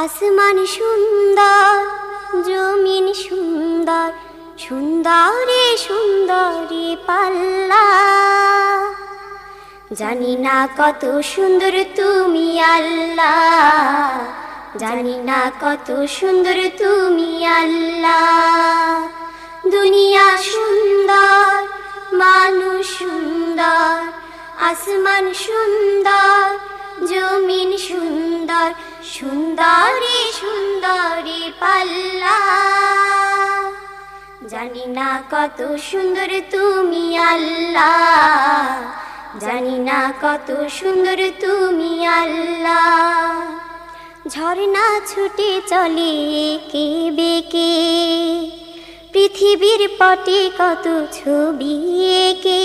আসমান সুন্দর, জমিন সুন্দর, সুন্দরে সুন্দরে পাল্লা। জানি না কত সুন্দর তুমি আল্লাহ, জানি না কত সুন্দর তুমি আল্লাহ। দুনিয়া সুন্দর, মানুষ সুন্দর, আসমান সুন্দর, জমিন সুন্দর, সুন্দরে সুন্দরে পাল্লা। জানি না কত সুন্দর তুমি আল্লাহ, জানি না কত সুন্দর তুমি আল্লাহ। ঝর্ণা ছুটে চলে কে বেঁকে, পৃথিবীর পটে কত ছবি এঁকে।